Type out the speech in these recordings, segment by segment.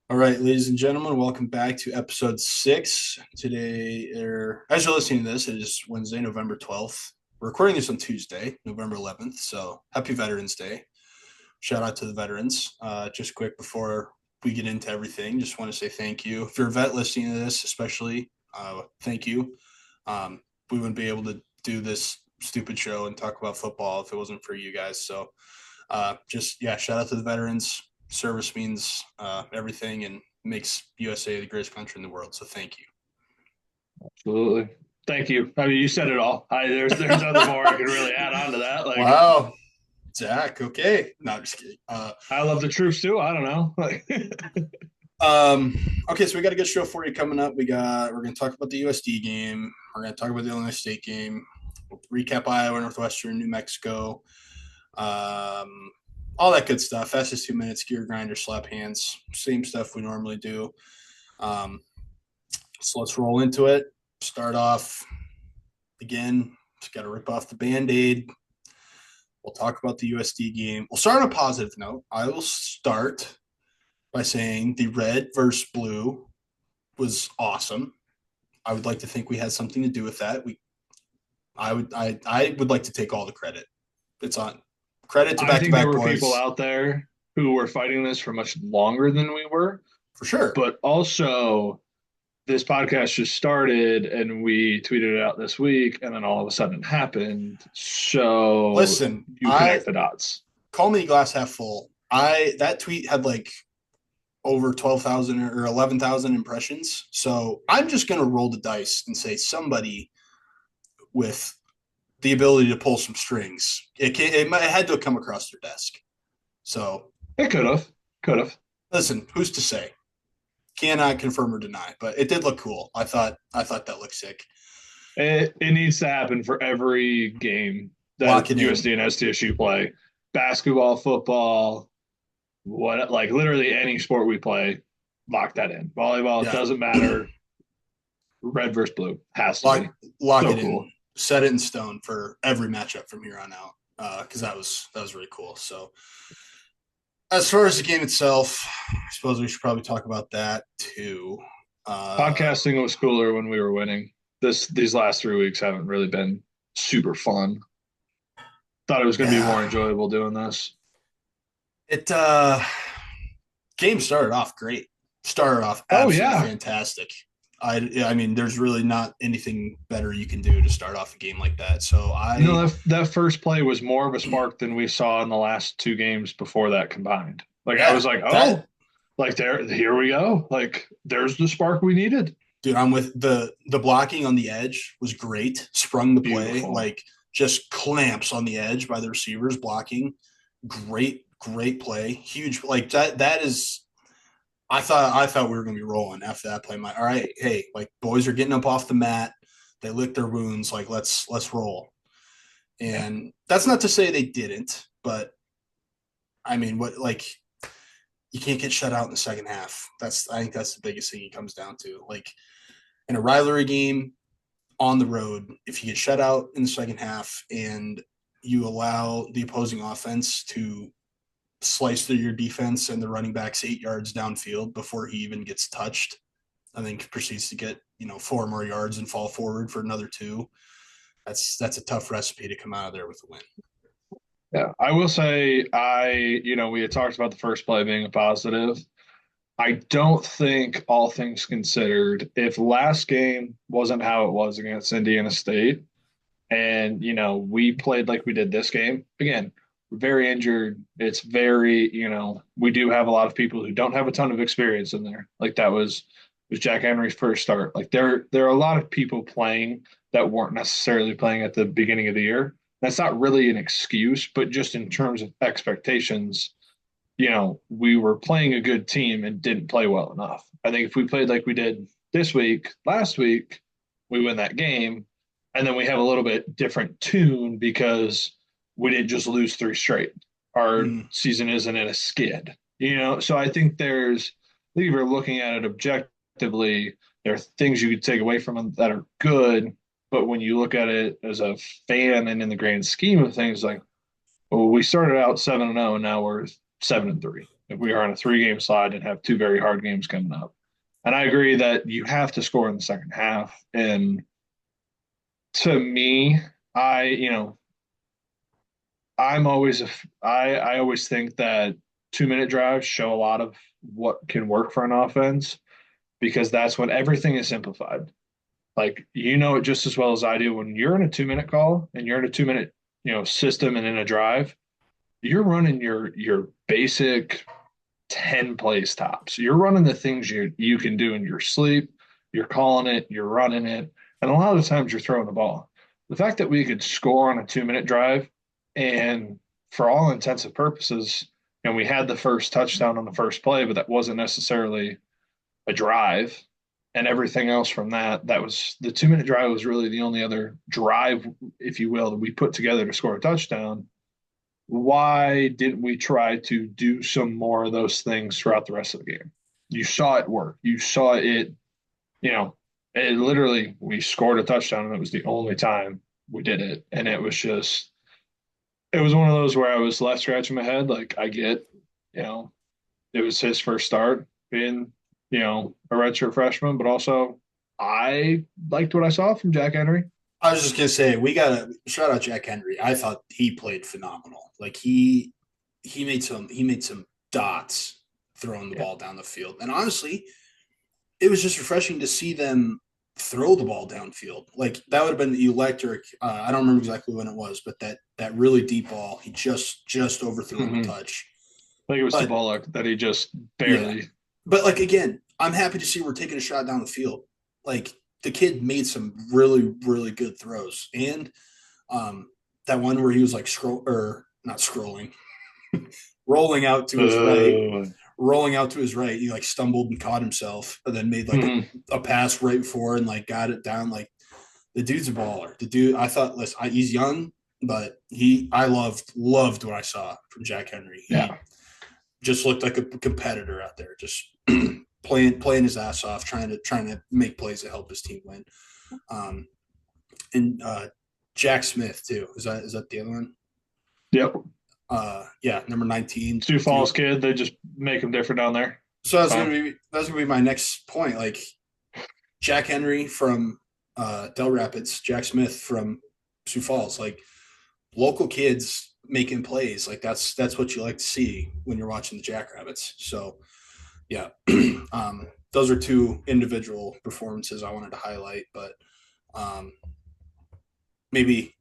All right, ladies and gentlemen, welcome back to episode 6. Today, as you're listening to this, it is Wednesday, November 12th. We're recording this on Tuesday, November 11th. So happy Veterans Day. Shout out to the veterans. Just quick before we get into everything, just want to say thank you. If you're a vet listening to this, especially, thank you. We wouldn't be able to do this stupid show and talk about football if it wasn't for you guys. So shout out to the veterans. Service means everything and makes USA the greatest country in the world. So thank you. Absolutely. Thank you. I mean, you said it all. There's other more I could really add on to that. Like, Wow, Zach. Okay, no, I'm just kidding. I love the troops too. I don't know. Like, Um, okay, so we got a good show for you coming up. We're going to talk about the USD game. We're going to talk about the Illinois State game. We'll recap Iowa, Northwestern, New Mexico. All that good stuff. Fastest 2 minutes, gear grinder, slap hands, same stuff we normally do. Um, so let's roll into it. Start off again. Just got to rip off the band-aid. We'll talk about the USD game. We'll start on a positive note. I will start by saying the red versus blue was awesome. I would like to think we had something to do with that. I would like to take all the credit. It's on credit to I back to think there back were people boys out there who were fighting this for much longer than we were, for sure. but also this podcast just started and we tweeted it out this week, and then all of a sudden it happened. So Listen, you I connect the dots. call me glass half full. I that tweet had like over 12,000 or 11,000 impressions. So I'm just going to roll the dice and say somebody with the ability to pull some strings. It had to have come across their desk. So It could have. listen, who's to say? Cannot confirm or deny, but it did look cool. I thought that looked sick. It needs to happen for every game Lock that it in. USD and SDSU play. Basketball, football, what like literally any sport we play, lock that in. Volleyball, it Yeah, doesn't matter. Red versus blue has to lock be. lock So it in. cool. Set it in stone for every matchup from here on out. Because that was really cool. So as far as the game itself, I suppose we should probably talk about that too. Uh, Podcasting was cooler when we were winning. These last 3 weeks haven't really been super fun. Thought it was going to be yeah, more enjoyable doing this. it game started off great. Started off Oh absolutely yeah, fantastic. I mean, there's really not anything better you can do to start off a game like that. So that first play was more of a spark than we saw in the last two games before that combined. Like I yeah, was like, that oh, like here we go. Like there's the spark we needed. dude, I'm with the blocking on the edge was great. Sprung the play, Beautiful. like just clamps on the edge by the receivers blocking. Great play. Huge like that is I thought we were gonna be rolling after that play. All right, hey, like boys are getting up off the mat. They lick their wounds. Like let's roll. Yeah. And that's not to say they didn't, but I mean, what like you can't get shut out in the second half. I think that's the biggest thing it comes down to. Like in a rivalry game on the road, if you get shut out in the second half and you allow the opposing offense to slice through your defense and the running back's 8 yards downfield before he even gets touched, I think proceeds to get 4 more yards and fall forward for another two. That's a tough recipe to come out of there with a win. Yeah. I will say we had talked about the first play being a positive. I don't think, all things considered, if last game wasn't how it was against Indiana State, and we played like we did this game, again, we're very injured. It's very, we do have a lot of people who don't have a ton of experience in there. Like that was Jack Henry's first start. Like there are a lot of people playing that weren't necessarily playing at the beginning of the year. That's not really an excuse, but just in terms of expectations, we were playing a good team and didn't play well enough. I think if we played like we did this week, last week, we win that game. And then we have a little bit different tune because we didn't just lose three straight. Our Mm, season isn't in a skid, So I think I think if you're looking at it objectively, there are things you could take away from them that are good. But when you look at it as a fan and in the grand scheme of things, like, well, we started out 7-0 and now we're 7-3. if we are on a 3-game slide and have 2 very hard games coming up. And I agree that you have to score in the second half. And to me, I, you know, I'm always I always think that 2-minute drives show a lot of what can work for an offense because that's when everything is simplified. Like you know it just as well as I do. When you're in a 2-minute call and you're in a 2-minute, system and in a drive, you're running your basic 10 plays tops. You're running the things you can do in your sleep. You're calling it, you're running it, and a lot of the times you're throwing the ball. The fact that we could score on a 2-minute drive, and for all intents and purposes, and we had the first touchdown on the first play, but that wasn't necessarily a drive. And everything else from that was the 2-minute drive was really the only other drive, if you will, that we put together to score a touchdown. Why didn't we try to do some more of those things throughout the rest of the game? You saw it work. You saw it, you know, it literally, we scored a touchdown and it was the only time we did it. And it was just, it was one of those where I was left scratching my head. Like, I get, you know, it was his first start being, a redshirt freshman, but also I liked what I saw from Jack Henry. I was just gonna say we gotta shout out Jack Henry. I thought he played phenomenal. Like he made some dots throwing the Yeah. ball down the field, and honestly, it was just refreshing to see them throw the ball downfield. Like that would have been the electric. I don't remember exactly when it was, but that really deep ball, he just overthrew him a Mm-hmm. touch. I think it was But Sabala that he just yeah, barely. but like again, I'm happy to see we're taking a shot down the field. Like the kid made some really really good throws, and um, that one where he was like scroll or not scrolling, rolling out to his right, Uh, rolling out to his right. He like stumbled and caught himself, and then made like a, mhm. a pass right before and like got it down. Like the dude's a baller. The dude, I thought, listen, he's young, but I loved what I saw from Jack Henry. He Yeah. just looked like a competitor out there, just playing his ass off, trying to make plays to help his team win. Um, and Jack Smith too. Is that the other one? Yep. Yeah, number 19. Sioux Falls Dude. kid, they just make them different down there. So It's fine. that's gonna be my next point. Like Jack Henry from Del Rapids, Jack Smith from Sioux Falls, like local kids making plays. Like that's what you like to see when you're watching the Jackrabbits. So yeah, those are two individual performances I wanted to highlight, but um, maybe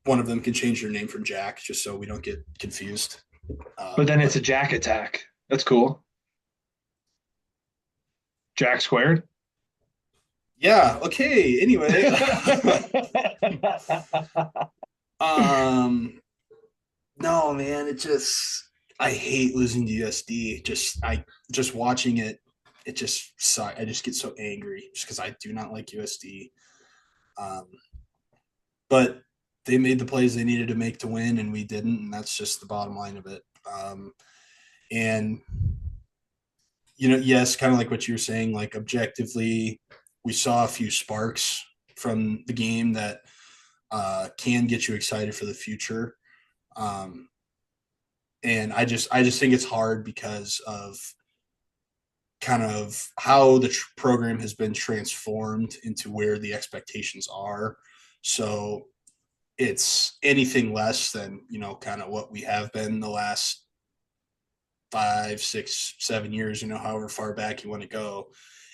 one of them can change their name from Jack just so we don't get confused. But then it's But a Jack attack. That's cool. Jack squared. yeah, okay. Anyway, um, no, man, it just I hate losing to USD. Just watching it, it just sucks. I just get so angry just because I do not like USD. Um, but they made the plays they needed to make to win, and we didn't, and that's just the bottom line of it. And yes, kind of like what you were saying, like objectively, we saw a few sparks from the game that can get you excited for the future. Um, and I just think it's hard because of kind of how the program has been transformed into where the expectations are. So it's anything less than kind of what we have been the last 5, 6, 7 years, however far back you want to go,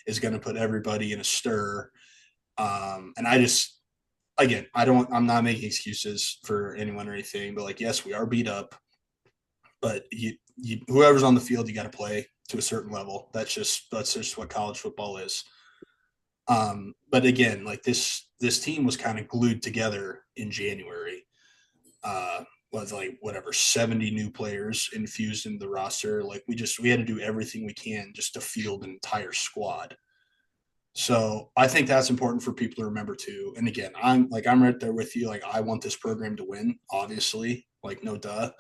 is going to put everybody in a stir. And I just, again, I'm not making excuses for anyone or anything, but like, yes, we are beat up, but whoever's on the field, you got to play to a certain level. That's just what college football is. But again, like this team was kind of glued together in January. Was like whatever 70 new players infused into the roster. Like we had to do everything we can just to field an entire squad. So I think that's important for people to remember too. And again, I'm right there with you. Like I want this program to win, obviously, like no duh.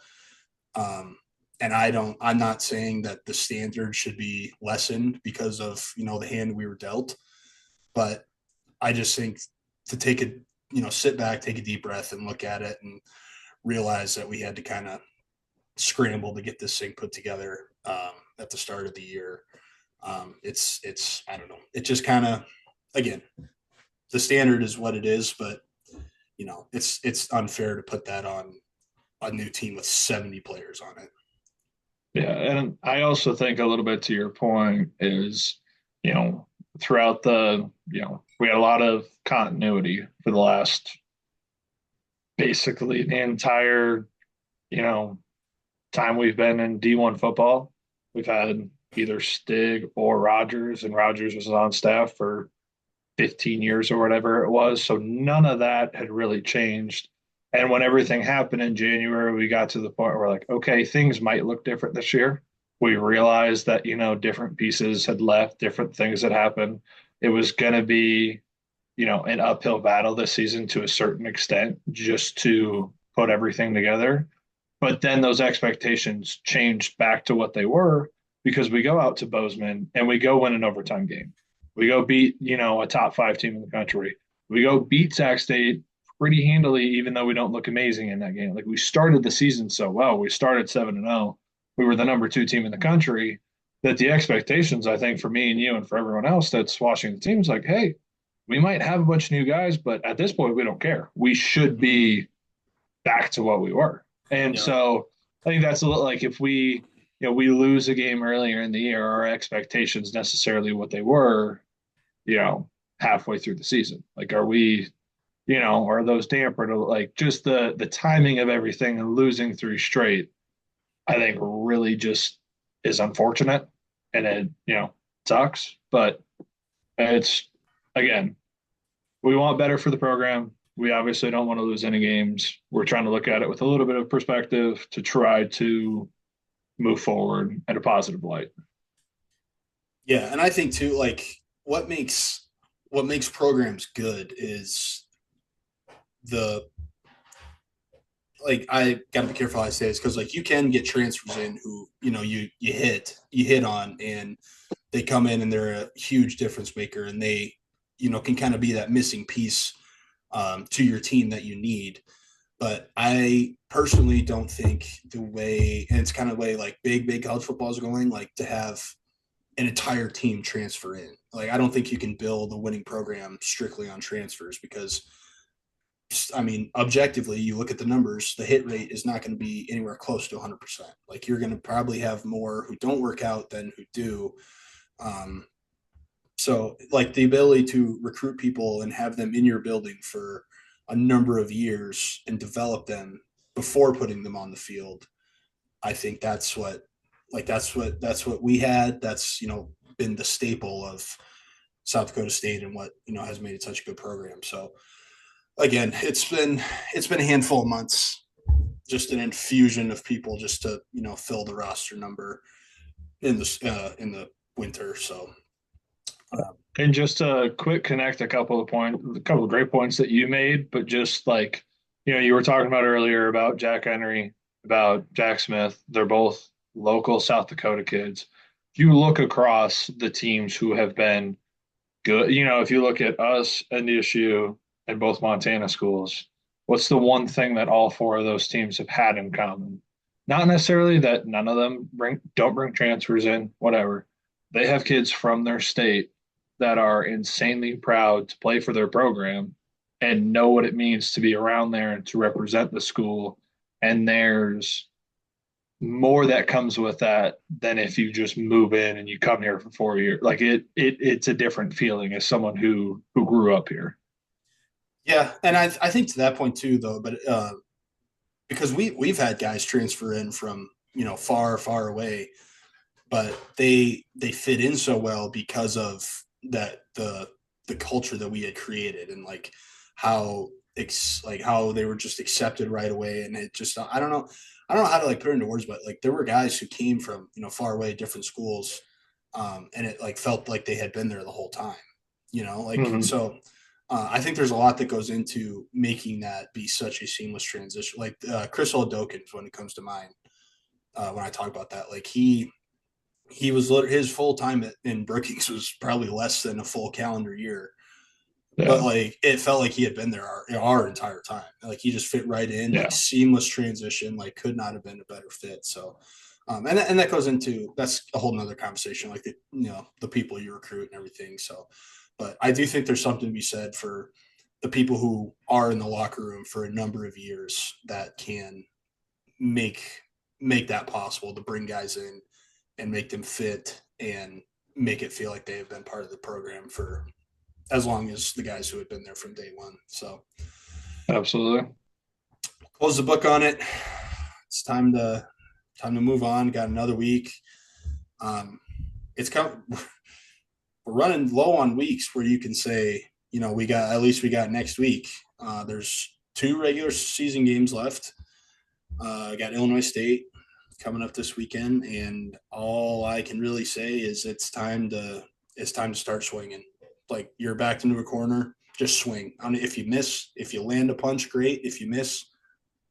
Um, and I'm not saying that the standard should be lessened because of, the hand we were dealt, but I just think to sit back, take a deep breath and look at it and realize that we had to kind of scramble to get this thing put together at the start of the year. It's I don't know. It just kind of, again, the standard is what it is, but it's unfair to put that on a new team with 70 players on it. Yeah, and I also think a little bit to your point is, you know, throughout we had a lot of continuity for the last basically the entire, you know, time we've been in D1 football. We've had either Stig or Rogers, and Rogers was on staff for 15 years or whatever it was. So none of that had really changed. And when everything happened in January, we got to the point where we're like, okay, things might look different this year. We realized that, different pieces had left, different things had happened. It was going to be, an uphill battle this season to a certain extent just to put everything together. But then those expectations changed back to what they were because we go out to Bozeman and we go win an overtime game. We go beat, a top 5 team in the country. We go beat Sac State pretty handily, even though we don't look amazing in that game. Like we started the season so well. We started 7-0. We were the number 2 team in the country. That the expectations, I think, for me and you and for everyone else that's watching the teams, like, hey, we might have a bunch of new guys, but at this point, we don't care. We should be back to what we were. And Yeah. so I think that's a little like if we lose a game earlier in the year, our expectations necessarily what they were, halfway through the season. Like, are we, are those dampered? Like, just the timing of everything and losing 3 straight, I think really just is unfortunate, and it sucks. But it's again, we want better for the program. We obviously don't want to lose any games. We're trying to look at it with a little bit of perspective to try to move forward at a positive light. Yeah, and I think too, like what makes programs good is the like I got to be careful how I say this because like you can get transfers in who you hit on and they come in and they're a huge difference maker and they can kind of be that missing piece to your team that you need. But I personally don't think the way, and it's kind of the way like big college football is going, like to have an entire team transfer in. Like I don't think you can build a winning program strictly on transfers because I mean, objectively, you look at the numbers, the hit rate is not going to be anywhere close to 100%. Like you're going to probably have more who don't work out than who do. Um, so, like the ability to recruit people and have them in your building for a number of years and develop them before putting them on the field, I think that's what we had. That's been the staple of South Dakota State and what has made it such a good program. So again, it's been a handful of months, just an infusion of people just to fill the roster number in the winter. So And just to quick connect a couple of great points that you made, but just like, you were talking about earlier about Jack Henry, about Jack Smith. They're both local South Dakota kids. If you look across the teams who have been good, if you look at us and the issue and both Montana schools, what's the one thing that all 4 of those teams have had in common? Not necessarily that none of them don't bring transfers in, whatever. They have kids from their state that are insanely proud to play for their program and know what it means to be around there and to represent the school. And there's more that comes with that than if you just move in and you come here for 4 years. Like it's a different feeling as someone who grew up here. yeah, and I think to that point too, though, but because we've had guys transfer in from far away, but they fit in so well because of that the culture that we had created and like how how they were just accepted right away and it just I don't know how to like put it into words, but like there were guys who came from far away different schools, and it like felt like they had been there the whole time, like Mm-hmm. so. I think there's a lot that goes into making that be such a seamless transition. Like Chris Oladokun, when it comes to mind, when I talk about that, like he was his full time in Brookings was probably less than a full calendar year, but Yeah. like it felt like he had been there our entire time. Like he just fit right in, like Yeah. seamless transition, like could not have been a better fit. So, and that goes into that's a whole nother conversation, like the people you recruit and everything. So, but I do think there's something to be said for the people who are in the locker room for a number of years that can make make that possible to bring guys in and make them fit and make it feel like they have been part of the program for as long as the guys who had been there from day one. So Absolutely. close the book on it. It's time to move on. Got another week. It's kind of, we're running low on weeks where you can say, we got next week. There's two regular season games left. Got Illinois State coming up this weekend, and all I can really say is it's time to start swinging. Like you're backed into a corner, just swing. I mean, if you land a punch, great. If you miss,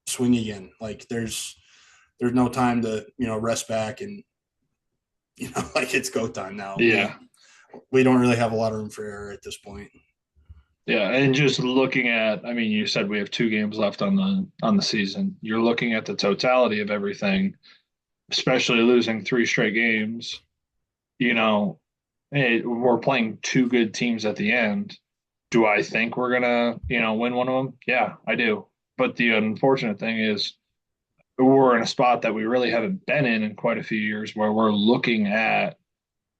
swing again. Like there's no time to rest back and like it's go time now. We Yeah. we don't really have a lot of room for error at this point. Yeah. And just looking at, I mean, you said we have 2 games left on the season. You're looking at the totality of everything, especially losing 3 straight games. You know, we're playing 2 good teams at the end. Do I think we're gonna, win one of them? Yeah, I do. But the unfortunate thing is we're in a spot that we really haven't been in quite a few years where we're looking at,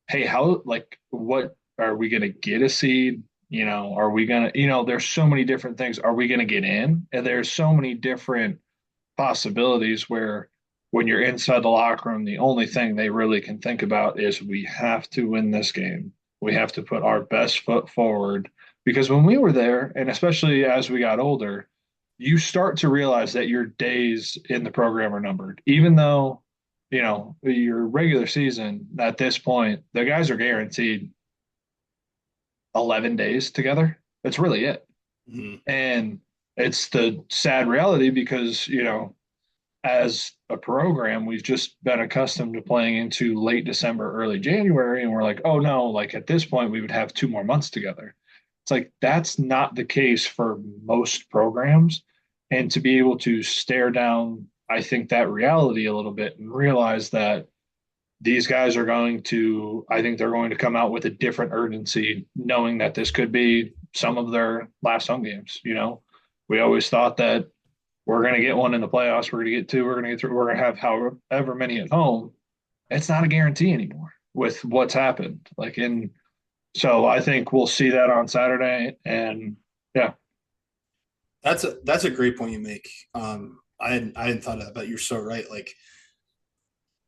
hey, how, like, what are we going to get a seed? Are we going to, there's so many different things. Are we going to get in? And there's so many different possibilities where when you're inside the locker room, the only thing they really can think about is we have to win this game. We have to put our best foot forward. Because when we were there, and especially as we got older, you start to realize that your days in the program are numbered. Even though, your regular season at this point, the guys are guaranteed 11 days together. That's really it. Mm-hmm. And it's the sad reality because, as a program, we've just been accustomed to playing into late December, early January, and we're like, oh no, like at this point, we would have 2 more months together. It's like that's not the case for most programs. And to be able to stare down, I think, that reality a little bit and realize that these guys are going to, I think they're going to come out with a different urgency, knowing that this could be some of their last home games. We always thought that we're going to get one in the playoffs. We're going to get two. We're going to get three. We're going to have however many at home. It's not a guarantee anymore with what's happened. So I think we'll see that on Saturday. And yeah, That's a great point you make. I hadn't thought of that, but you're so right. Like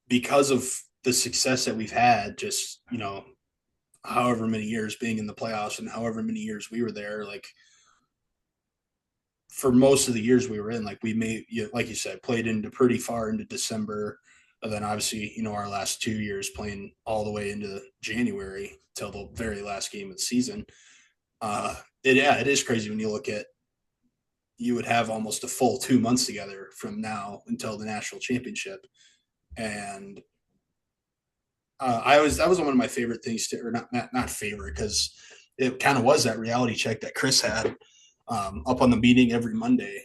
because of the success that we've had, just however many years being in the playoffs and however many years we were there, like for most of the years we were in, like we may, like you said, played into pretty far into December, and then obviously our last 2 years playing all the way into January till the very last game of the season. It is crazy when you look at you would have almost a full 2 months together from now until the national championship, and that was one of my favorite things to, or not favorite because it kind of was that reality check that Chris had up on the meeting every Monday.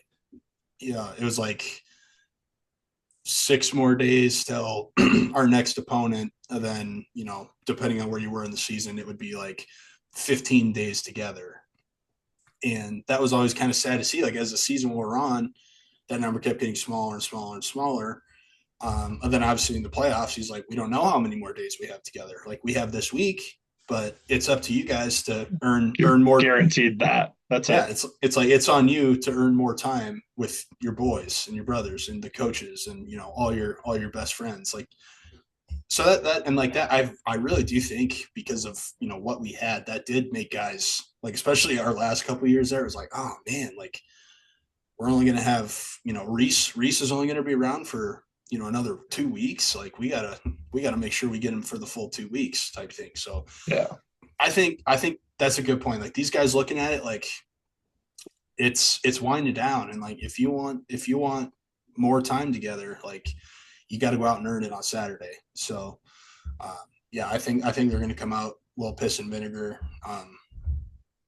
Yeah, it was like 6 more days till our next opponent, and then depending on where you were in the season, it would be like 15 days together, and that was always kind of sad to see. Like as the season wore on, that number kept getting smaller and smaller and smaller. And then obviously in the playoffs, he's like, we don't know how many more days we have together. Like we have this week, but it's up to you guys to you're earn more. guaranteed that. That's Yeah, it. it's like it's on you to earn more time with your boys and your brothers and the coaches and all your best friends. Like so that and like that, I really do think because of what we had, that did make guys, like especially our last couple of years there, it was like, oh man, like we're only gonna have Reese is only gonna be around for another 2 weeks. Like we gotta make sure we get him for the full 2 weeks type thing. So Yeah. I think that's a good point. Like these guys looking at it, like it's winding down, and like if you want more time together, like you got to go out and earn it on Saturday. So yeah, I think they're going to come out well piss and vinegar.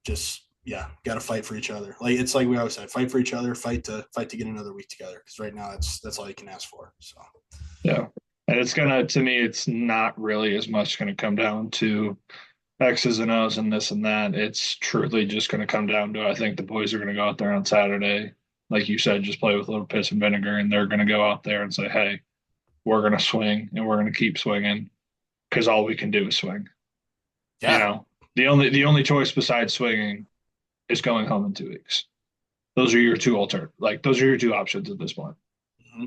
Just yeah, got to fight for each other. Like it's like we always said, fight for each other, fight to get another week together. Because right now, that's all you can ask for. So Yeah. And it's gonna to me, it's not really as much gonna come down to X's and O's and this and that. It's truly just gonna come down to I think the boys are gonna go out there on Saturday, like you said, just play with a little piss and vinegar, and they're gonna go out there and say, hey, we're gonna swing and we're gonna keep swinging because all we can do is swing. You yeah, know, the only choice besides swinging is going home in 2 weeks. Those are your two those are your two options at this point. mm-hmm.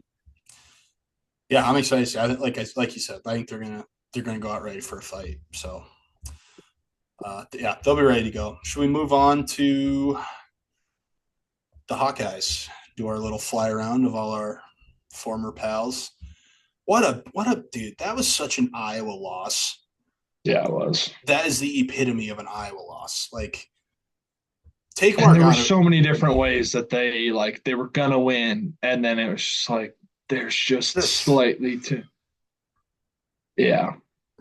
Yeah, I'm excited. I think, like you said, I think they're gonna go out ready for a fight. So yeah, they'll be ready to go. Should we move on to the Hawkeyes? Do our little fly around of all our former pals. What a dude! That was such an Iowa loss. Yeah, it was. That is the epitome of an Iowa loss. Like take And Mark there were out of so many different ways that they were gonna win, and then it was just like there's just this. slightly too. Yeah,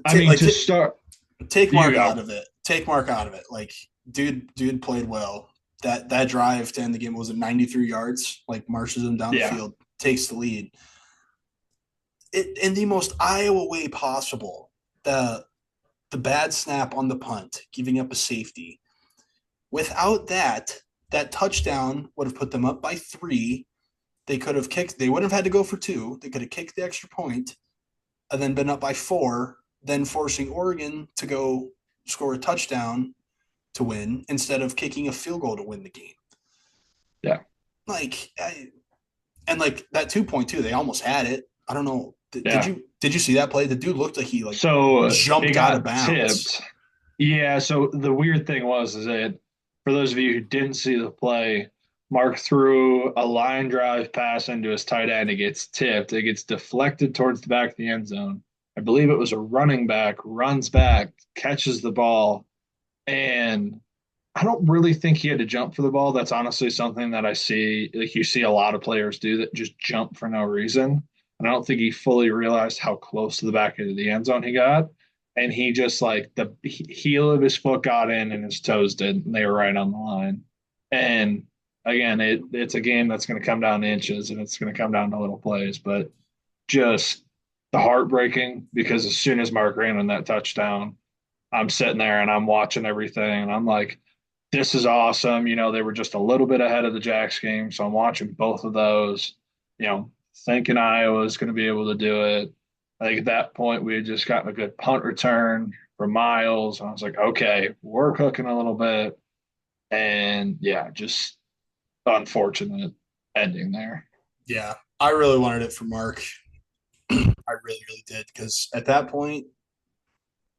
I Take mean like to start, take you Mark go. out of it. Take Mark out of it. Like dude played well. That drive to end the game was it 93 yards. Like marches him down the Yeah, field, takes the lead. It in the most Iowa way possible. The the bad snap on the punt, giving up a safety. Without that, that touchdown would have put them up by 3. They could have kicked. They wouldn't have had to go for 2. They could have kicked the extra point and then been up by 4, then forcing Oregon to go score a touchdown to win instead of kicking a field goal to win the game. yeah, Like, and like that 2 point too, they almost had it. I don't know. Did yeah. you see that play? The dude looked like he like So it jumped out of got bounds. tipped. Yeah. So the weird thing was is that for those of you who didn't see the play, Mark threw a line drive pass into his tight end. It gets tipped. It gets deflected towards the back of the end zone. I believe it was a running back, runs back, catches the ball, and I don't really think he had to jump for the ball. That's honestly something that I see, like you see a lot of players do that just jump for no reason. And I don't think he fully realized how close to the back of the end zone he got. And he just like the heel of his foot got in and his toes did, and they were right on the line. And again, it's a game that's going to come down to inches and it's going to come down to little plays, but just the heartbreaking because as soon as Mark ran on that touchdown, I'm sitting there and I'm watching everything and I'm like, this is awesome. They were just a little bit ahead of the Jacks game. So I'm watching both of those, thinking Iowa is going to be able to do it. I think at that point we had just gotten a good punt return from Miles. And I was like, okay, we're cooking a little bit. And yeah, just unfortunate ending there. Yeah, I really wanted it for Mark. I really, really did because at that point,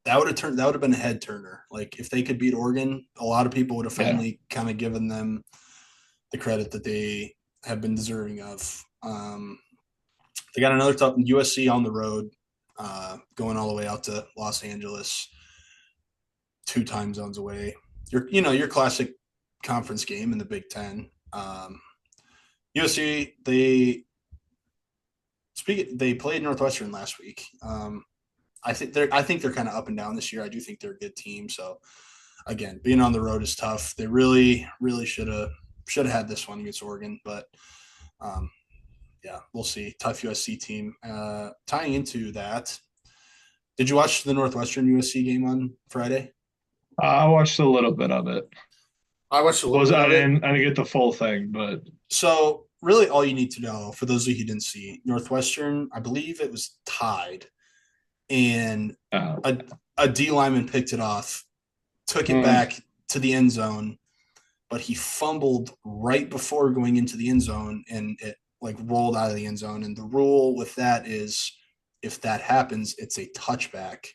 that would have been a head turner. Like if they could beat Oregon, a lot of people would have Yeah. finally kind of given them the credit that they have been deserving of. They got another tough USC on the road, going all the way out to Los Angeles, 2 time zones away. Your classic conference game in the Big Ten. USC they played Northwestern last week. I think they're kind of up and down this year. I do think they're a good team. So again, being on the road is tough. They really, really should have had this one against Oregon, but um, yeah, we'll see. Tough USC team. Tying into that, did you watch the Northwestern USC game on Friday? I watched a little bit of it. I watched a little Was bit I of it. didn't I didn't get the full thing, but So really, all you need to know for those of you who didn't see, Northwestern, I believe it was tied, and uh, a a D lineman picked it off, took it mm, back to the end zone, but he fumbled right before going into the end zone and it like rolled out of the end zone. And the rule with that is if that happens, it's a touchback.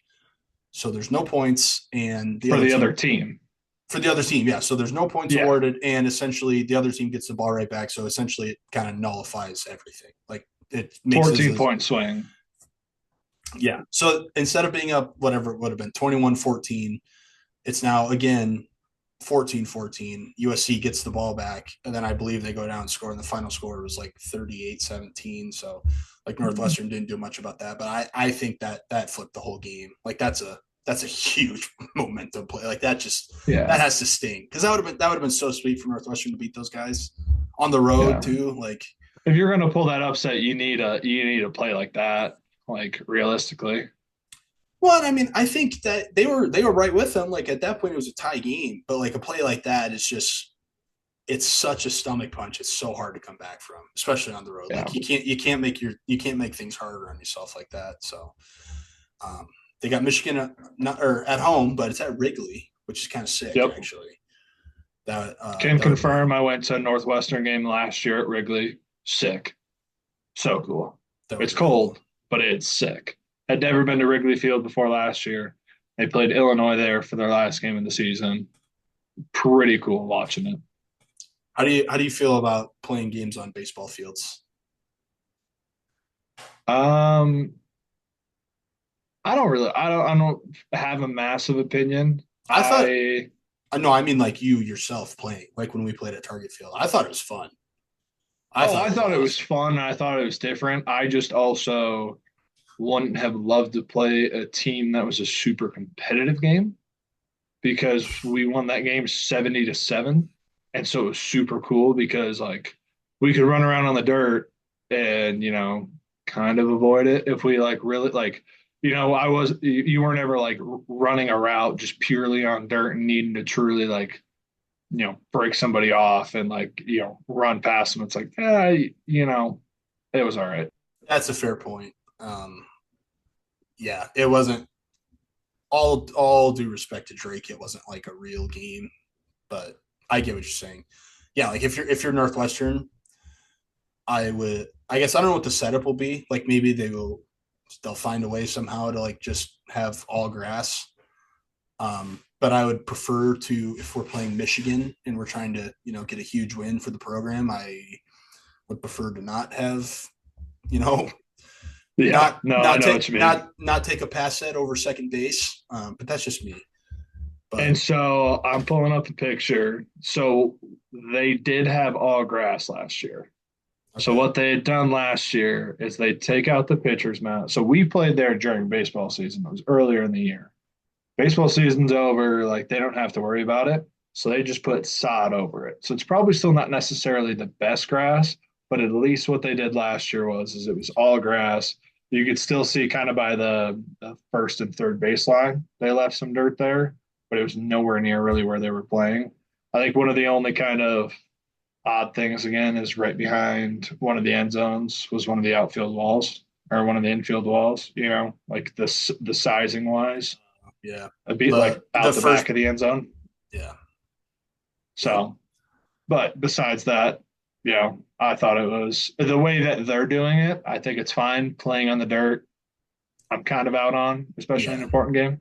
So there's no points and the for other the other team team. for the other team. Yeah. So there's no points Yeah. awarded and essentially the other team gets the ball right back. So essentially it kind of nullifies everything. Like it makes it 14-point swing. yeah. So instead of being up whatever it would have been 21-14, it's now again 14-14. USC gets the ball back, and then I believe they go down and score, and the final score was like 38-17. So like Northwestern didn't do much about that, but I think that flipped the whole game. Like that's a huge momentum play. Like that Yeah, has to sting because that would have been so sweet for Northwestern to beat those guys on the road yeah. too. Like, If you're gonna pull that upset, you need a play like that, like realistically. well, I mean, I think that they were right with them. Like at that point, it was a tie game, but like a play like that is just it's such a stomach punch. It's so hard to come back from, especially on the road. Yeah, Like you can't make things harder on yourself like that. So um, they got Michigan not or at home, but it's at Wrigley, which is kind of sick yep. actually. That Can that would be confirm. I went to a Northwestern game last year at Wrigley. Sick, so cool. that would It's be cool. cold, but it's sick. Had never been to Wrigley Field before last year. They played Illinois there for their last game of the season. Pretty cool watching it. How do you feel about playing games on baseball fields? Um, I don't have a massive opinion. I thought I no, I mean like you yourself playing, like when we played at Target Field. I thought it was fun. I Oh, thought I it was thought it was awesome. fun. I thought it was different. I just also wouldn't have loved to play a team that was a super competitive game because we won that game 70-7. And so it was super cool because like we could run around on the dirt and, kind of avoid it if we like really like, you weren't ever like running a route just purely on dirt and needing to truly like, break somebody off and like, run past them. It's like, it was all right. That's a fair point. Yeah, it wasn't all due respect to Drake. It wasn't like a real game, but I get what you're saying. Yeah, like if you're Northwestern, I would. I guess I don't know what the setup will be. Like maybe they'll find a way somehow to like just have all grass. But I would prefer to if we're playing Michigan and we're trying to get a huge win for the program. I would prefer to not have you know Yeah, not no, I not know take what you mean. not take a pass set over second base. But that's just me. And But so I'm pulling up the picture. So they did have all grass last year. So okay, what they had done last year is they take out the pitcher's mound. So we played there during baseball season. It was earlier in the year. Baseball season's over, like they don't have to worry about it. So they just put sod over it. So it's probably still not necessarily the best grass, but at least what they did last year was it was all grass. You could still see kind of by the first and third baseline, they left some dirt there, but it was nowhere near really where they were playing. I think one of the only kind of odd things again is right behind one of the end zones was one of the outfield walls or one of the infield walls, like the sizing wise yeah, a beat like the out the first back of the end zone. yeah yeah So, but besides that, I thought it was the way that they're doing it. I think it's fine playing on the dirt. I'm kind of out on, especially in an yeah important game.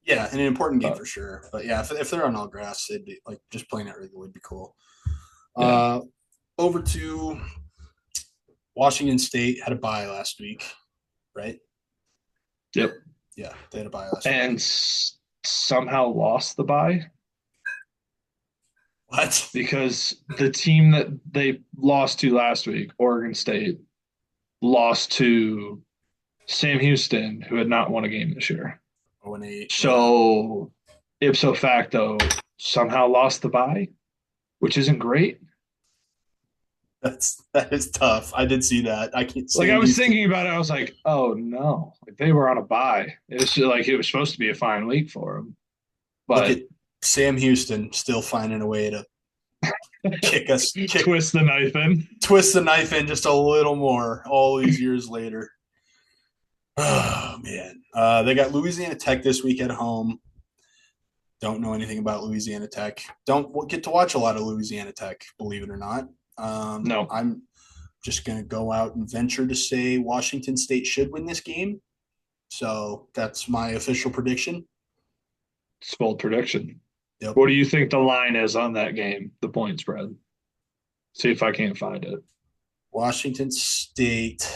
yeah an important game But for sure. But yeah, if they're on all grass, they'd be like just playing it regular would be cool. yeah, Uh, over to Washington State had a bye last week, right? yep. Yeah, they had a bye last week. And somehow lost the bye What? because the team that they lost to last week, Oregon State, lost to Sam Houston, who had not won a game this year. 0-8. Yeah, So ipso facto, somehow lost the bye, which isn't great. that is tough. I did see that. I can't Like I stand was Houston. thinking about it, I was like, oh no, like they were on a bye. It was just like it was supposed to be a fine week for them, Look at but Sam Houston still finding a way to kick twist the knife in. twist the knife in just a little more all these years later. Oh man, they got Louisiana Tech this week at home. Don't know anything about Louisiana Tech. Don't get to watch a lot of Louisiana Tech, believe it or not. No, I'm just going to go out and venture to say Washington State should win this game. So that's my official prediction. it's bold prediction. Yep. What do you think the line is on that game? The point spread. See if I can't find it. Washington State.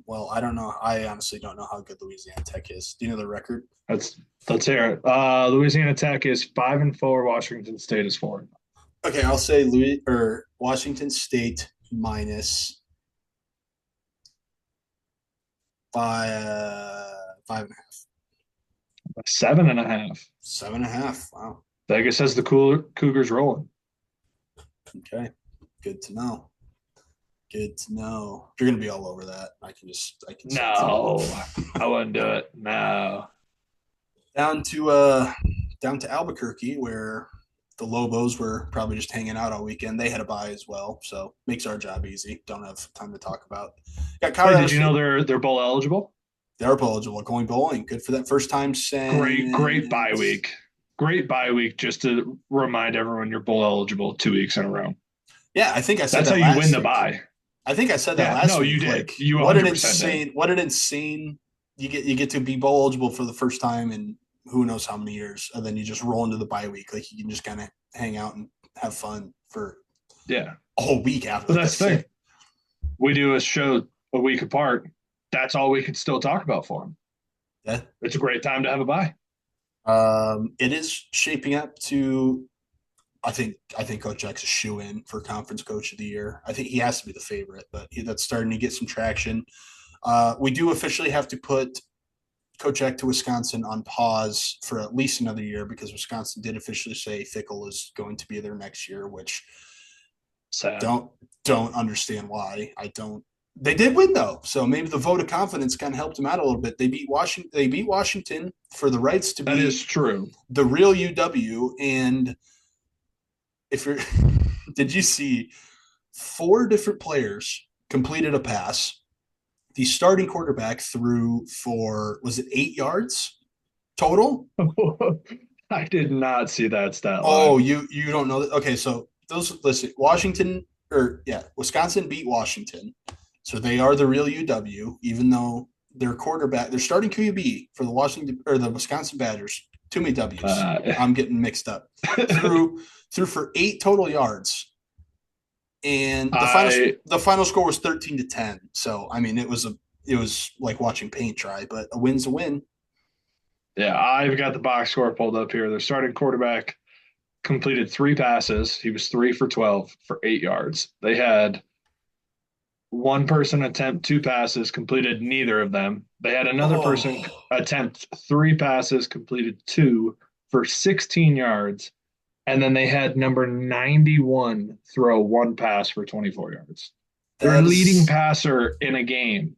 Well, I don't know. I honestly don't know how good Louisiana Tech is. Do you know the record? Let's let's hear it. Louisiana Tech is 5-4. Washington State is 4. Okay, I'll say Louis or Washington State minus five and a half. 7.5. 7.5. Wow. Vegas has the Cougars rolling. Okay. Good to know. Good to know. You're gonna be all over that. I can sense it. No, I wouldn't do it. No. Down to Albuquerque, where the Lobos were probably just hanging out all weekend. They had a bye as well, so makes our job easy. Don't have time to talk about. Got Hey, Colorado did you know State. they're bowl eligible? They're eligible. Going bowling. Good for that first time Great bye since. week. Great bye week just to remind everyone you're bowl eligible 2 weeks in a row. Yeah, I think I said That's how that you win last the week. bye. I think I said that Yeah, last no, you week. did. Like, You what an 100% did. insane, what an insane. You get to be bowl eligible for the first time in who knows how many years, and then you just roll into the bye week. Like you can just kind of hang out and have fun for Yeah. a whole week after. But Like that's that's the thing. sick. We do a show a week apart. That's all we could still talk about for them. Yeah. It's a great time to have a bye. It is shaping up to. I think Coach X is shoe in for Conference Coach of the Year. I think he has to be the favorite, but that's starting to get some traction. We do officially have to put Coach Eck to Wisconsin on pause for at least another year because Wisconsin did officially say Fickle is going to be there next year, which Sad. don't understand why. I don't. They did win though, so maybe the vote of confidence kind of helped them out a little bit. They beat Washington. They beat Washington for the rights to That is be true. the real UW. And if you're, did you see 4 different players completed a pass? The starting quarterback threw for was it 8 yards total? I did not see that stat Oh, line. you don't know that? Okay, so those listen, Wisconsin beat Washington, so they are the real UW. Even though their starting QB for the Washington or the Wisconsin Badgers, too many W's. Uh, I'm getting mixed up. Threw threw for 8 total yards, and the final I the final score was 13-10. So I mean, it was like watching paint dry, but a win's a win. yeah, I've got the box score pulled up here. Their starting quarterback completed 3 passes. He was 3 for 12 for 8 yards. They had one person attempt 2 passes, completed neither of them. They had another person Oh, attempt 3 passes, completed two for 16 yards. And then they had number 91 throw 1 pass for 24 yards. Their that leading is passer in a game,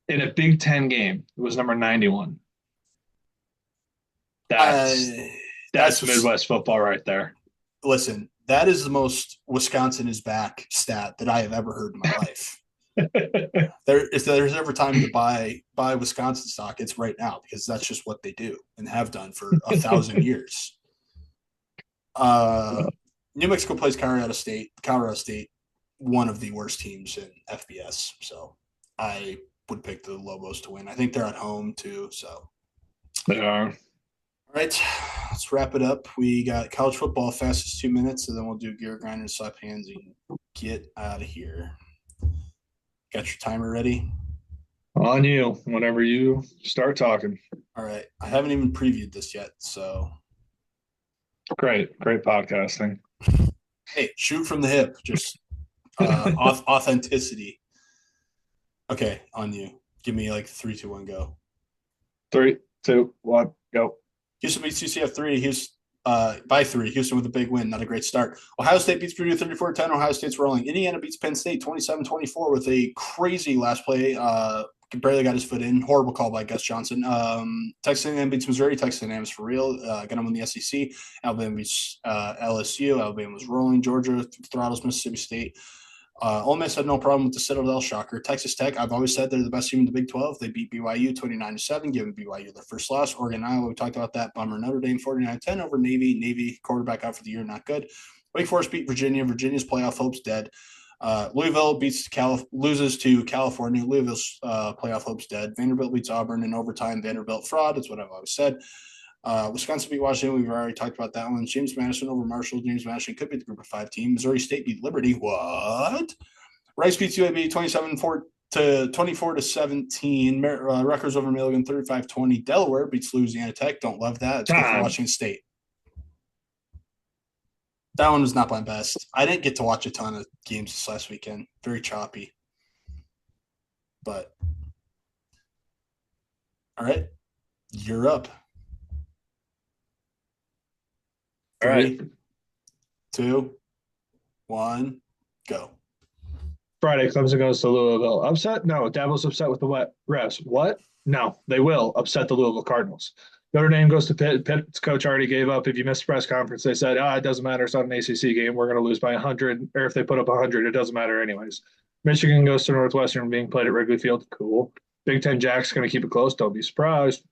in a Big Ten game, was number 91. That's I that's that's Midwest football right there. listen, that is the most Wisconsin is back stat that I have ever heard in my life. If there's ever time to buy Wisconsin stock, it's right now because that's just what they do and have done for 1,000 years. Uh, New Mexico plays Colorado State. Colorado State, one of the worst teams in FBS. So I would pick the Lobos to win. I think they're at home too. So all They are. right, let's wrap it up. We got college football fastest 2 minutes, and then we'll do gear grinder, slap hands, and get out of here. Got your timer ready? On you whenever you start talking. All right. I haven't even previewed this yet, so Great podcasting. hey, shoot from the hip. Just authenticity. Okay, on you. Give me like 3, 2, 1, go. 3, 2, 1, go. Houston beats UCF 3. Houston by 3. Houston with a big win. Not a great start. Ohio State beats Purdue 34-10. Ohio State's rolling. Indiana beats Penn State 27-24 with a crazy last play. Barely got his foot in. Horrible call by Gus Johnson. Texas A&M beats Missouri. Texas A&M is for real. Gonna win the SEC. Alabama beats LSU. Alabama was rolling. Georgia throttles Mississippi State. Ole Miss had no problem with the Citadel, shocker. Texas Tech, I've always said they're the best team in the Big 12. They beat BYU 29-7, giving BYU their first loss. Oregon, Iowa, we talked about that. Bummer. Notre Dame 49-10 over Navy. Navy quarterback out for the year, not good. Wake Forest beat Virginia. Virginia's playoff hopes dead. Louisville loses to California. Louisville's playoff hopes dead. Vanderbilt beats Auburn in overtime. Vanderbilt fraud. That's what I've always said. Wisconsin beat Washington. We've already talked about that one. James Madison over Marshall. James Madison could be the group of 5 team. Missouri State beat Liberty. What? Rice beats UAB 24-17. Rutgers over Milligan 35-20. Delaware beats Louisiana Tech. Don't love that. It's good for Time. Washington State. That one was not my best. I didn't get to watch a ton of games this last weekend. Very choppy. But all right. You're up. All right. Three, two, one, go. Friday, Clemson goes to Louisville. Upset? No. Dabo's upset with the wet refs. What? No. They will upset the Louisville Cardinals. Notre Dame goes to Pitt. Pitt's coach already gave up. If you missed the press conference, they said, it doesn't matter. It's not an ACC game. We're going to lose by 100. Or if they put up 100, it doesn't matter anyways. Michigan goes to Northwestern being played at Wrigley Field. Cool. Big Ten Jack's going to keep it close. Don't be surprised.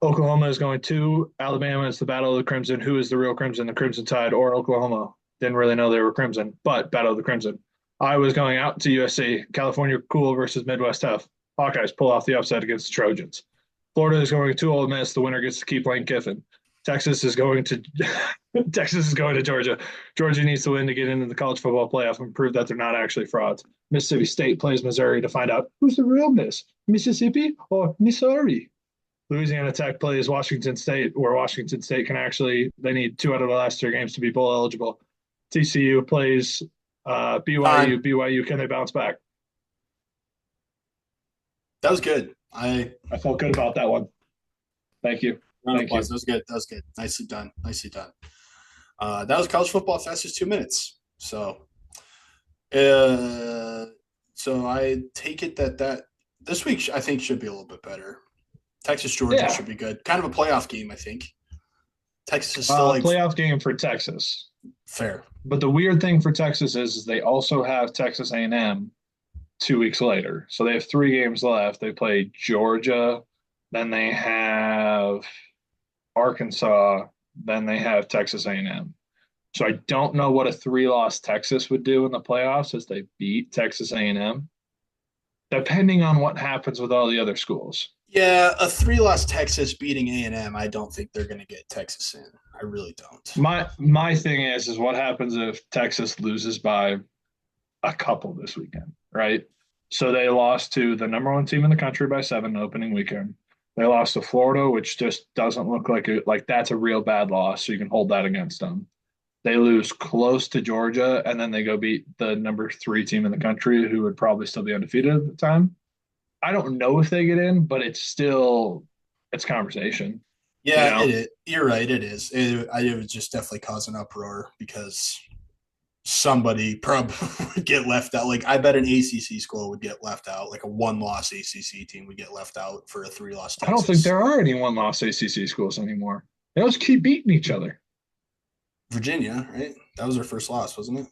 Oklahoma is going to Alabama. It's the Battle of the Crimson. Who is the real Crimson, the Crimson Tide or Oklahoma? Didn't really know they were Crimson, but Battle of the Crimson. I was going out to USC. California cool versus Midwest tough. Hawkeyes pull off the upset against the Trojans. Florida is going to Ole Miss. The winner gets to keep Lane Kiffin. Texas is going to Texas is going to Georgia. Georgia needs to win to get into the college football playoff and prove that they're not actually frauds. Mississippi State plays Missouri to find out who's the real Miss, Mississippi or Missouri. Louisiana Tech plays Washington State, where Washington State can they need 2 out of the last 3 games to be bowl eligible. TCU plays BYU. BYU, can they bounce back? That was good. I felt good about that one. Thank you. Round of applause. That was good. That was good. Nicely done. Nicely done. That was college football fastest 2 minutes. So I take it that this week I think should be a little bit better. Texas Georgia should be good. Kind of a playoff game, I think. Texas is still playoff game for Texas. Fair. But the weird thing for Texas is they also have Texas A&M 2 weeks later. So they have 3 games left. They play Georgia, then they have Arkansas, then they have Texas A&M. So I don't know what a 3-loss Texas would do in the playoffs as they beat Texas A&M, depending on what happens with all the other schools. Yeah, a 3-loss Texas beating A&M, I don't think they're going to get Texas in. I really don't. My thing is what happens if Texas loses by a couple this weekend, right? So they lost to the number 1 team in the country by 7 opening weekend. They lost to Florida, which just doesn't look like that's a real bad loss, so you can hold that against them. They lose close to Georgia, and then they go beat the number 3 team in the country, who would probably still be undefeated at the time. I don't know if they get in, but it's conversation. Yeah, it is. You're right. It is. It would just definitely cause an uproar because somebody probably would get left out. Like I bet an ACC school would get left out. Like a 1-loss ACC team would get left out for a 3-loss Texas. I don't think there are any 1-loss ACC schools anymore. They always keep beating each other. Virginia, right? That was their first loss, wasn't it?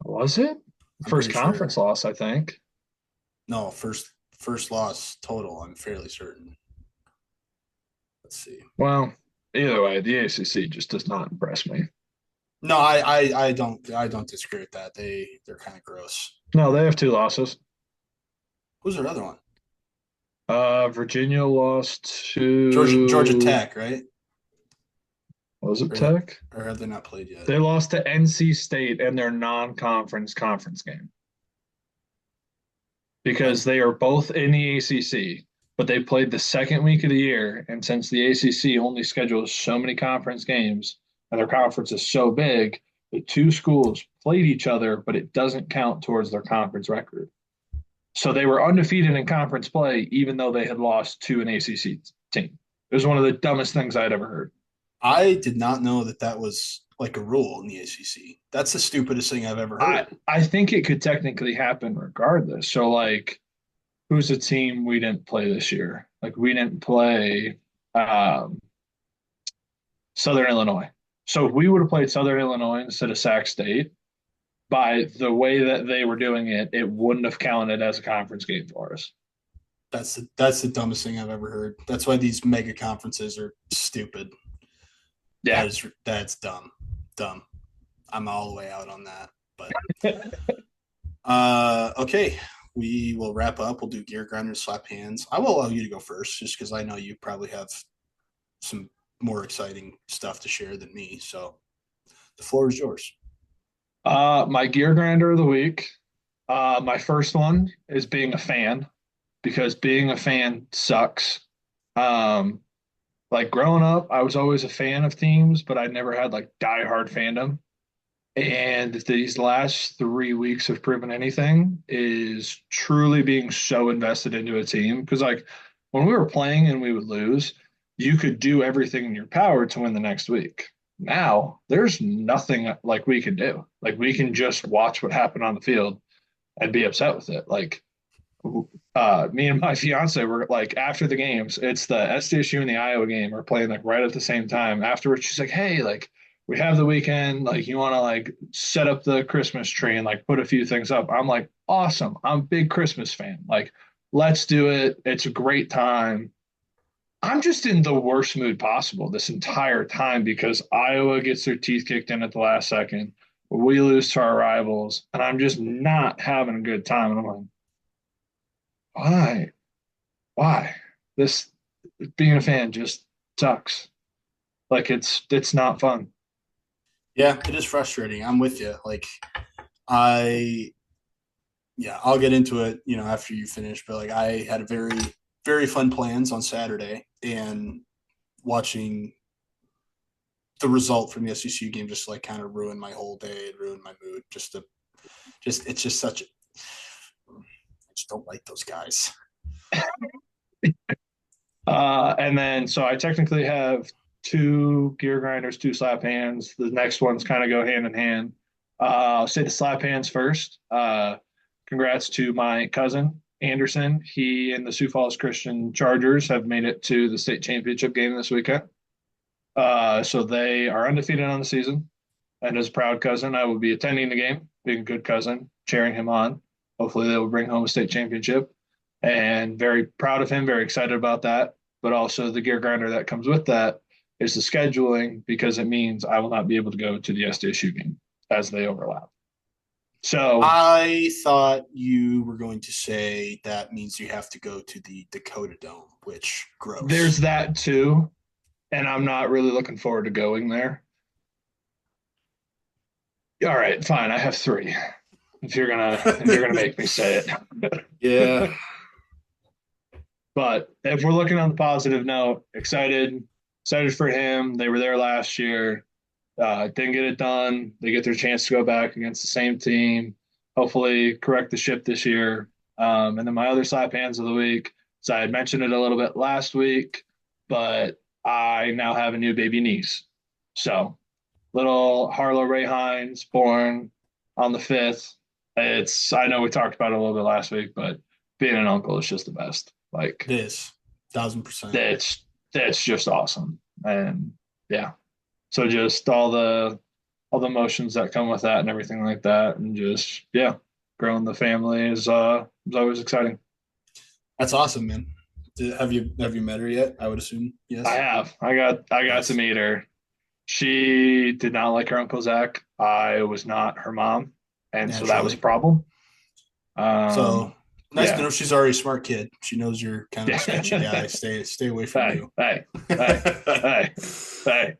Was it? First conference loss, I think. No, first loss total, I'm fairly certain. Let's see. Well, either way, the ACC just does not impress me. No, I don't disagree with that. They're kind of gross. No, they have 2 losses. Who's their other one? Virginia lost to Georgia Tech, right? Was it Tech? Or have they not played yet? They lost to NC State in their non-conference conference game. Because they are both in the ACC, but they played the second week of the year. And since the ACC only schedules so many conference games and their conference is so big, the 2 schools played each other, but it doesn't count towards their conference record. So they were undefeated in conference play, even though they had lost to an ACC team. It was one of the dumbest things I'd ever heard. I did not know that was like a rule in the ACC. That's the stupidest thing I've ever heard. I think it could technically happen regardless. So, like, who's a team we didn't play this year? Like, we didn't play Southern Illinois. So if we would have played Southern Illinois instead of Sac State, by the way that they were doing it, it wouldn't have counted as a conference game for us. That's the dumbest thing I've ever heard. That's why these mega conferences are stupid. Yeah, that's dumb. I'm all the way out on that. But okay, we will wrap up. We'll do gear grinders, slap hands. I will allow you to go first, just because I know you probably have some more exciting stuff to share than me. So the floor is yours. My gear grinder of the week. My first one is being a fan, because being a fan sucks. Like growing up, I was always a fan of teams, but I never had like diehard fandom. And these last 3 weeks have proven anything is truly being so invested into a team. Because like when we were playing and we would lose, you could do everything in your power to win the next week. Now there's nothing like we can do. Like we can just watch what happened on the field and be upset with it. Like me and my fiance were like after the games, it's the SDSU and the Iowa game are playing like right at the same time. Afterwards, she's like, "Hey, like we have the weekend. Like you want to like set up the Christmas tree and like put a few things up." I'm like, "Awesome! I'm a big Christmas fan. Like let's do it. It's a great time." I'm just in the worst mood possible this entire time because Iowa gets their teeth kicked in at the last second. We lose to our rivals, and I'm just not having a good time. And I'm like, why? Why? This being a fan just sucks. Like it's not fun. Yeah, it is frustrating. I'm with you. Like I yeah, I'll get into it, after you finish, but like I had a very, very fun plans on Saturday, and watching the result from the SECU game just like kind of ruined my whole day. It ruined my mood. It's just such a, I just don't like those guys. And then so I technically have two gear grinders, two slap hands. The next ones kind of go hand in hand. I'll say the slap hands first. Congrats to my cousin Anderson. He and the Sioux Falls Christian Chargers have made it to the state championship game this weekend. So they are undefeated on the season. And as a proud cousin, I will be attending the game, being a good cousin, cheering him on. Hopefully, they will bring home a state championship. And very proud of him, very excited about that. But also, the gear grinder that comes with that is the scheduling because it means I will not be able to go to the SDSU game as they overlap. So I thought you were going to say that means you have to go to the Dakota Dome, which gross. there's that too. And I'm not really looking forward to going there. All right, fine. I have three. If you're gonna make me say it. Yeah. But if we're looking on the positive note, excited for him. They were there last year. Didn't get it done. They get their chance to go back against the same team. Hopefully, correct the ship this year. And then my other slap hands of the week. So I had mentioned it a little bit last week, but I now have a new baby niece. So little Harlow Ray Hines born on the 5th. I know we talked about it a little bit last week, but being an uncle is just the best. Like It is 1,000%. that's just awesome. And yeah. So just all the emotions that come with that and everything like that. And just yeah, growing the family is always exciting. That's awesome, man. Have you met her yet? I would assume I yes. have. I got to Nice. meet her. She did not like her Uncle Zach. I was not her mom. And so that was a Naturally. problem. So nice to Yeah. know she's already a smart kid. She knows you're kind of a sketchy guy. Yeah. Stay away from Hey, you. hey, hey, hey, hey.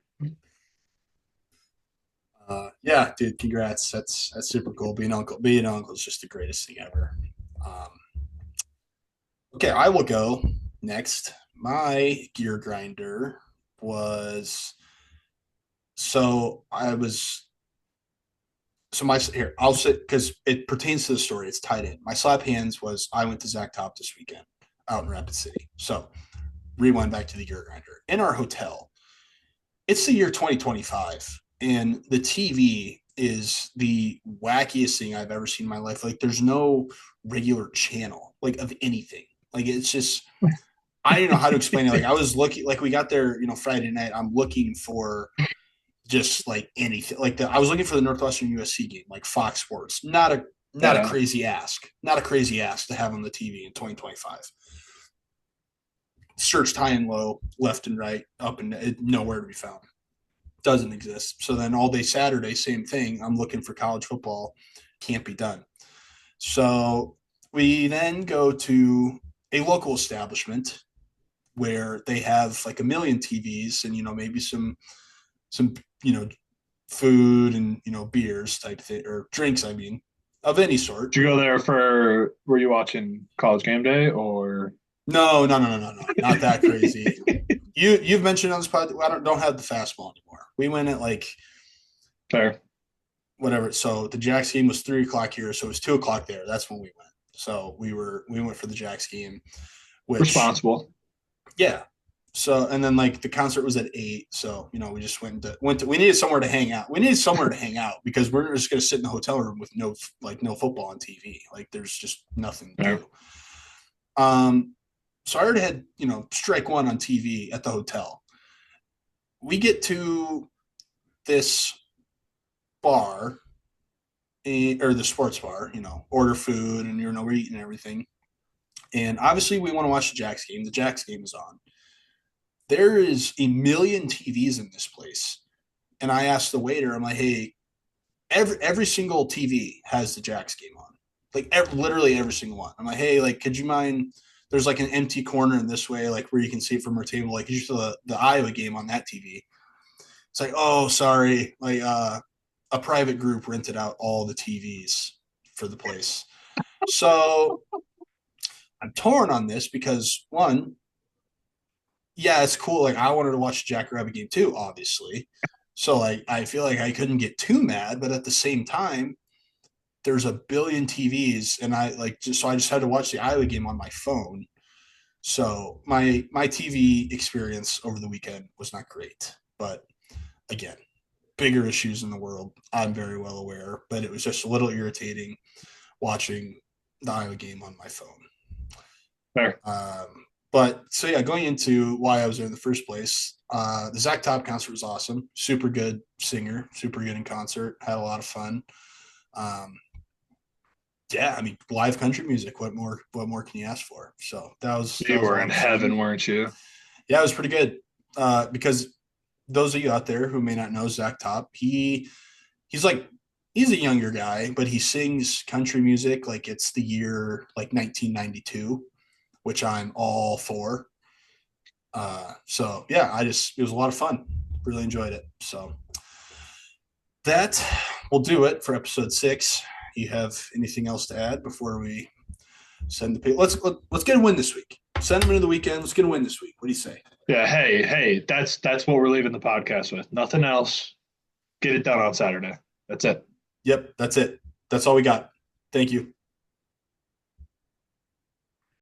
Yeah, dude, congrats. That's super cool. Being an uncle is just the greatest thing ever. Um, okay, I will go next. My gear grinder was so I was so my here I'll say because it pertains to the story. It's tied in. My slap hands was I went to Zach Top this weekend out in Rapid City. So rewind back to the gear grinder in our hotel. It's the year 2025, and the TV is the wackiest thing I've ever seen in my life. Like, there's no regular channel, like, of anything. Like, it's just, I don't know how to explain it. Like, I was looking, like, we got there, Friday night. I'm looking for just like anything. Like, I was looking for the Northwestern USC game, like Fox Sports. Not a Yeah. crazy ask. Not a crazy ask to have on the TV in 2025. Searched high and low, left and right, up and nowhere to be found. Doesn't exist. So then all day Saturday, same thing. I'm looking for college football. Can't be done. So we then go to a local establishment where they have like a million TVs and maybe some food and beers type thing or drinks. I mean, of any sort. Did you go there were you watching College Game Day or No, no, no, no, no, no, not that crazy. You've mentioned on this podcast. I don't have the fastball anymore. We went at like fair? whatever. So the Jacks game was 3 o'clock here, so it was 2 o'clock there. That's when we went. So we went for the Jacks game, which Responsible. Yeah. So and then like the concert was at 8, so we just we needed somewhere to hang out. We needed somewhere to hang out because we're just gonna sit in the hotel room with no football on TV. Like there's just nothing to Yeah. do. So I already had strike one on TV at the hotel. We get to this bar, or the sports bar, order food and we're eating everything. And obviously we want to watch the Jacks game. The Jacks game is on. There is a million TVs in this place. And I asked the waiter, I'm like, hey, every single TV has the Jacks game on. Like literally every single one. I'm like, hey, like, could you mind? There's like an empty corner in this way, like where you can see it from our table. Like, you the Iowa game on that TV. It's like, oh, sorry, like a private group rented out all the TVs for the place. So I'm torn on this because one, yeah, it's cool. Like I wanted to watch the Jackrabbit game too, obviously. So like I feel like I couldn't get too mad, but at the same time, there's a billion TVs, and I just had to watch the Iowa game on my phone. So my TV experience over the weekend was not great, but again, bigger issues in the world. I'm very well aware, but it was just a little irritating watching the Iowa game on my phone. Fair. But so yeah, going into why I was there in the first place, the Zach Top concert was awesome. Super good singer, super good in concert. Had a lot of fun. Um, yeah, I mean, live country music. What more? What more can you ask for? So that You was a were lot in of fun. heaven, weren't you? Yeah, it was pretty good. Because those of you out there who may not know Zach Top, he's like he's a younger guy, but he sings country music like it's the year like 1992, which I'm all for. So yeah, it was a lot of fun. Really enjoyed it. So that will do it for episode 6. You have anything else to add before we send the people? Let's get a win this week. Send them into the weekend. Let's get a win this week. What do you say? Yeah. Hey, that's what we're leaving the podcast with. Nothing else. Get it done on Saturday. That's it. Yep, that's it. That's all we got. Thank you.